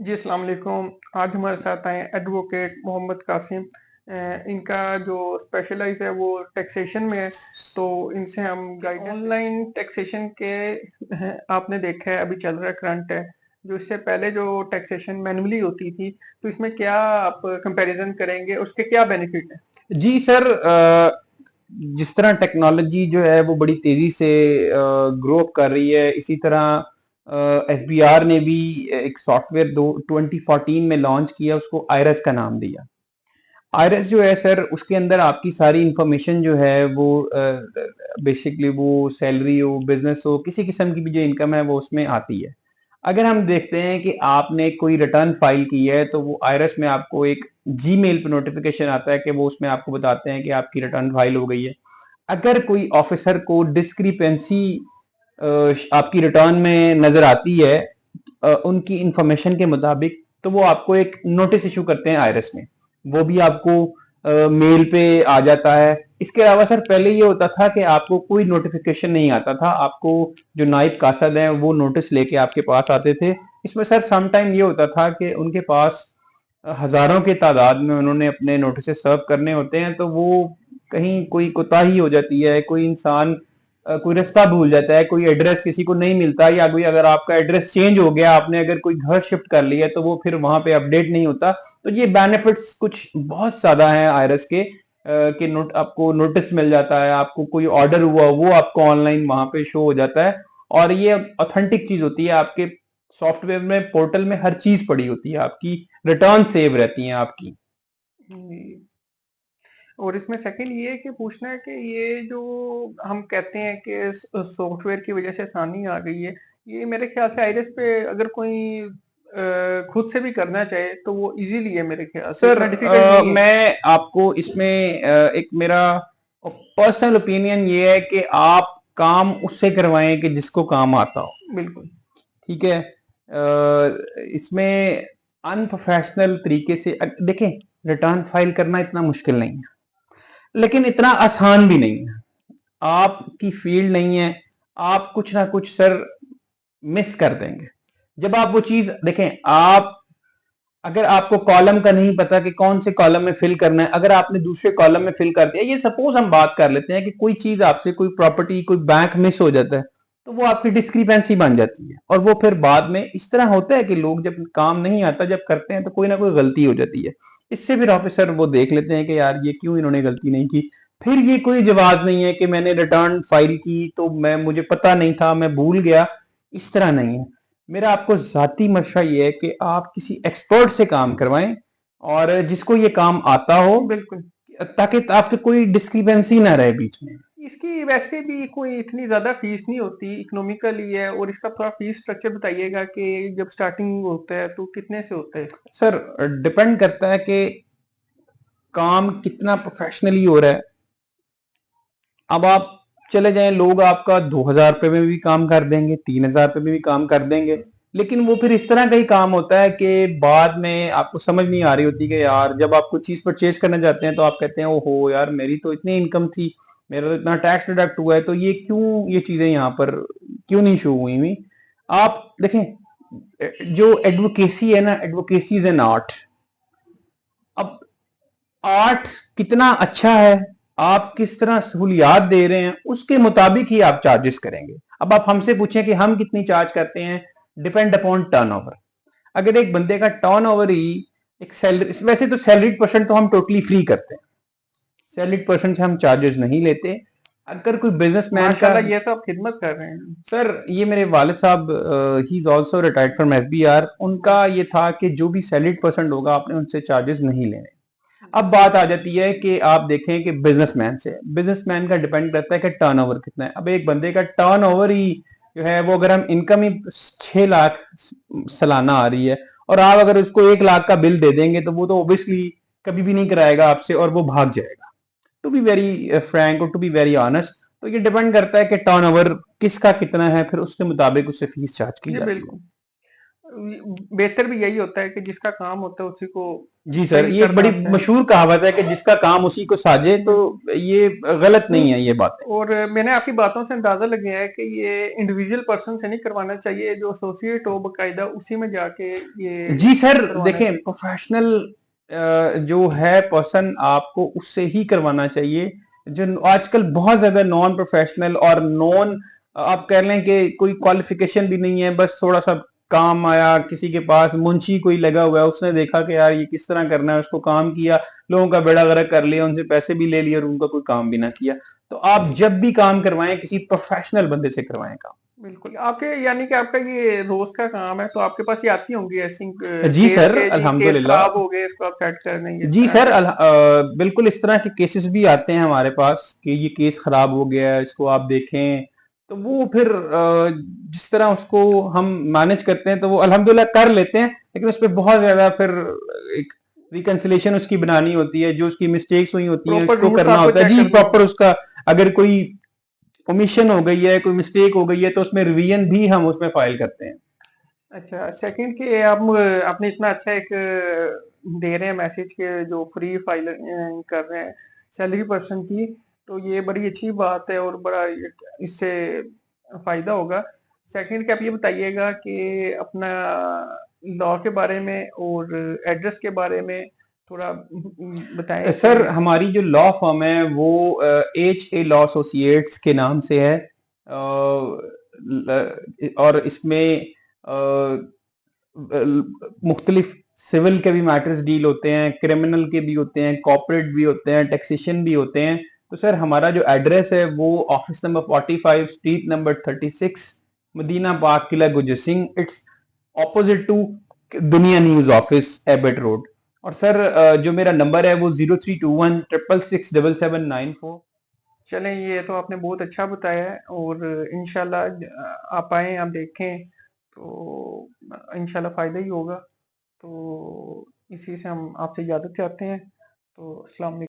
जी, अस्सलाम वालेकुम। आज हमारे साथ आए एडवोकेट मोहम्मद कासिम। इनका जो स्पेशलाइज़ है वो टैक्सेशन में है, तो इनसे हम गाइडेंस ऑनलाइन टैक्सेशन के आपने देखा है अभी चल रहा है करंट है, जो इससे पहले जो टैक्सेशन मैन्युअली होती थी, तो इसमें क्या आप कंपैरिज़न करेंगे, उसके क्या बेनिफिट हैं? जी सर, जिस तरह टेक्नोलॉजी जो है वो बड़ी तेजी से ग्रो अप कर रही है, इसी तरह एफबीआर ने भी एक सॉफ्टवेयर दो 2014 में लॉन्च किया, उसको आयरस का नाम दिया। आयरस जो है सर, उसके अंदर आपकी सारी इंफॉर्मेशन जो है वो बेसिकली वो सैलरी हो, बिजनेस हो, किसी किस्म की भी जो इनकम है वो उसमें आती है। अगर हम देखते हैं कि आपने कोई रिटर्न फाइल की है, तो वो आयरस में आपको एक जीमेल पे नोटिफिकेशन आता है कि वो उसमें आपको बताते हैं कि आपकी रिटर्न फाइल हो गई है। अगर कोई ऑफिसर को डिस्क्रिपेंसी आपकी रिटर्न में नजर आती है उनकी इंफॉर्मेशन के मुताबिक, तो वो आपको एक नोटिस इशू करते हैं आयरस में। वो भी आपको मेल पे आ जाता है। इसके अलावा सर पहले ये होता था कि आपको कोई नोटिफिकेशन नहीं आता था, आपको जो नाइब कासद हैं वो नोटिस लेके आपके पास आते थे। इसमें सर सम टाइम ये होता था कि उनके पास हजारों की तादाद में उन्होंने अपने नोटिस सर्व करने होते हैं, तो वो कहीं कोई कोताही हो जाती है, कोई इंसान कोई रास्ता भूल जाता है, कोई एड्रेस किसी को नहीं मिलता, या कोई अगर आपका एड्रेस चेंज हो गया, आपने अगर कोई घर शिफ्ट कर लिया, तो वो फिर वहां पे अपडेट नहीं होता। तो ये बेनिफिट्स कुछ बहुत ज्यादा हैं आयरस के, कि नोट आपको नोटिस मिल जाता है, आपको कोई ऑर्डर हुआ वो आपको ऑनलाइन वहां पे शो हो जाता है। और ये ऑथेंटिक चीज होती है, आपके सॉफ्टवेयर में, पोर्टल में हर चीज पड़ी होती है, आपकी रिटर्न सेव रहती हैं आपकी। जी। और इसमें सेकंड ये है कि पूछना है कि ये जो हम कहते हैं कि सॉफ्टवेयर की वजह से आसानी आ गई है, ये मेरे ख्याल से आईरिस पे अगर कोई खुद से भी करना चाहे तो वो इजीली है मेरे ख्याल से, सर इतना डिफिकल्ट नहीं है। मैं आपको इसमें एक मेरा पर्सनल ओपिनियन ये है कि आप काम उससे करवाएं कि जिसको काम आता हो। बिल्कुल। ठीक है। इसमें अनप्रोफेशनल तरीके से देखें, रिटर्न फाइल करना इतना मुश्किल नहीं है, लेकिन इतना आसान भी नहीं है। आपकी फील्ड नहीं है, आप कुछ ना कुछ सर मिस कर देंगे। जब आप वो चीज देखें, आप अगर आपको कॉलम का नहीं पता कि कौन से कॉलम में फिल करना है, अगर आपने दूसरे कॉलम में फिल कर दिया, ये सपोज हम बात कर लेते हैं कि कोई चीज आपसे, कोई प्रॉपर्टी, कोई बैंक मिस हो जाता है, तो वो आपकी डिस्क्रिपेंसी बन जाती है। और वो फिर बाद में इस तरह होता है कि लोग जब काम नहीं आता, जब करते हैं, तो कोई ना कोई गलती हो जाती है। इससे फिर ऑफिसर वो देख लेते हैं कि यार ये क्यों इन्होंने गलती नहीं की। फिर ये कोई जवाब नहीं है कि मैंने रिटर्न फाइल की तो मैं मुझे पता नहीं था, मैं भूल गया। इस तरह नहीं है। मेरा आपको जाती मशवरा ये है कि आप किसी एक्सपर्ट से काम करवाएं, और जिसको ये काम आता हो, बिल्कुल। ताकि आपके कोई डिस्क्रिपेंसी ना रहे बीच में। इसकी वैसे भी कोई इतनी ज्यादा फीस नहीं होती, इकोनॉमिकल ही है। और इसका थोड़ा फीस स्ट्रक्चर बताइएगा कि जब स्टार्टिंग होता है तो कितने से होता है इसका? सर डिपेंड करता है कि काम कितना प्रोफेशनली हो रहा है। अब आप चले जाएं, लोग आपका 2,000 रुपये में भी काम कर देंगे, 3,000 रुपये में भी काम कर देंगे, लेकिन वो फिर इस तरह का ही काम होता है कि बाद में आपको समझ नहीं आ रही होती कि यार, जब आप कुछ चीज परचेज करने जाते हैं तो आप कहते हैं ओहो यार, मेरी तो इतनी इनकम थी, मेरा तो इतना टैक्स डिडक्ट हुआ है, तो ये क्यों, ये चीजें यहाँ पर क्यों नहीं शो हुई हुई। आप देखें, जो एडवोकेसी है ना, एडवोकेसी इज एन आर्ट। अब आर्ट कितना अच्छा है, आप किस तरह सहूलियात दे रहे हैं, उसके मुताबिक ही आप चार्जेस करेंगे। अब आप हमसे पूछें कि हम कितनी चार्ज करते हैं, डिपेंड अपॉन टर्नओवर। अगर एक बंदे का टर्नओवर ही एक सैलरी, वैसे तो सैलरीड पर्सन तो हम टोटली फ्री करते हैं, सैलरीड पर्सन से हम चार्जेस नहीं लेते। अगर कोई बिजनेसमैन का, माशाल्लाह, ये तो आप खिदमत कर रहे हैं। सर ये मेरे वालिद साहब, he is also retired from FBR, उनका ये था कि जो भी सैलरीड पर्सन होगा आपने उनसे चार्जेस नहीं लेने। अब बात आ जाती है कि आप देखें कि बिजनेसमैन से, बिजनेसमैन का डिपेंड करता है कि टर्नओवर कितना है। अब एक बंदे का टर्नओवर ही जो है वो, अगर हम इनकम ही 6 लाख सालाना आ रही है, और आप अगर उसको 1 लाख का बिल दे देंगे, तो वो तो ऑब्वियसली कभी भी नहीं कराएगा आपसे, और वो भाग जाएगा। टू बी वेरी फ्रैंक और टू बी वेरी ऑनेस्ट, तो ये डिपेंड करता है कि टर्नओवर किसका कितना है, फिर उसके मुताबिक उससे फीस चार्ज की जी जाती है। बिल्कुल। बेहतर भी यही होता है कि जिसका काम होता है उसी को जी सर, सही ये एक करना बड़ी होता है। मशहूर कहावत है कि जिसका काम उसी को साजे, तो बिल्कुल। ये गलत नहीं नहीं, है ये बातें। और मैंने आपकी बातों से अंदाजा लगाया है कि ये इंडिविजुअल पर्सन से नहीं करवाना चाहिए, जो एसोसिएट हो बकायदा उसी में जाके ये जी सर, करवाना देखें चाहिए। प्रोफेशनल जो है पर्सन आपको उससे ही करवाना चाहिए। जो आजकल बहुत ज्यादा नॉन प्रोफेशनल और नॉन, आप कह लें कि कोई क्वालिफिकेशन भी नहीं है, बस थोड़ा सा काम आया किसी के पास, मुंशी कोई लगा हुआ है, उसने देखा कि यार ये किस तरह करना है, उसको काम किया, लोगों का बेड़ा गर्क कर लिया, उनसे पैसे भी ले लिए और उनका कोई काम भी ना किया। तो आप जब भी काम करवाएं किसी प्रोफेशनल बंदे से करवाएं काम। बिल्कुल, आपके यानी कि आपका ये रोज का काम है, तो आपके पास ये आती होंगी ऐसी जी केस सर, के जी केस अल्हम्दुलिल्लाह। खराब हो गए, इसको आप सेट कर देंगे इस जी तरह सर, से। बिल्कुल इस तरह के केसेस भी आते हैं हमारे पास कि ये केस खराब हो गया है, इसको आप देखें। तो वो फिर जिस तरह उसको हम मैनेज करते हैं तो वो अल्हम्दुलिल्लाह कर लेते हैं, लेकिन उस पे बहुत ज्यादा फिर एक रिकंसिलेशन उसकी बनानी होती है, जो उसकी मिस्टेक्स हुई होती हैं प्रॉपर उसको रूट्स करना आपको होता है चेक जी, करने प्रॉपर होंगे। उसका। अगर कोई ओमिशन हो गई है, कोई मिस्टेक हो गई है, तो उसमें रिवीजन भी हम उसमें फाइल करते हैं। अच्छा, सेकंड कि आप आपने इतना अच्छा एक दे रहे हैं मैसेज के जो फ्री फाइल कर रहे हैं सैलरी पर्सन की, तो ये बड़ी अच्छी बात है और बड़ा इससे फायदा होगा। सेकंड कि आप ये बताइएगा कि अपना लॉ के बारे में और एड्रेस के बारे में थोड़ा बताएं कि। सर, हमारी जो लॉ फर्म है वो एच ए लॉ एसोसिएट्स के नाम से है। और इसमें मुख्तलिफ सिविल के भी मैटर्स डील होते हैं, क्रिमिनल के भी होते हैं, कॉर्पोरेट भी होते हैं, टैक्सेशन भी होते हैं। तो सर हमारा जो एड्रेस है वो office number 45, street number 36, Madina park, Qila Gurjar Singh. It's opposite to Dunya news office, Abbott road. और सर जो मेरा नंबर है वो 0321 666 7794। चलें, ये तो आपने बहुत अच्छा बताया है और इंशाल्लाह आप आएँ, आप देखें, तो इंशाल्लाह फ़ायदा ही होगा। तो इसी से हम आपसे इजाज़त चाहते हैं। तो अस्सलाम वालेकुम।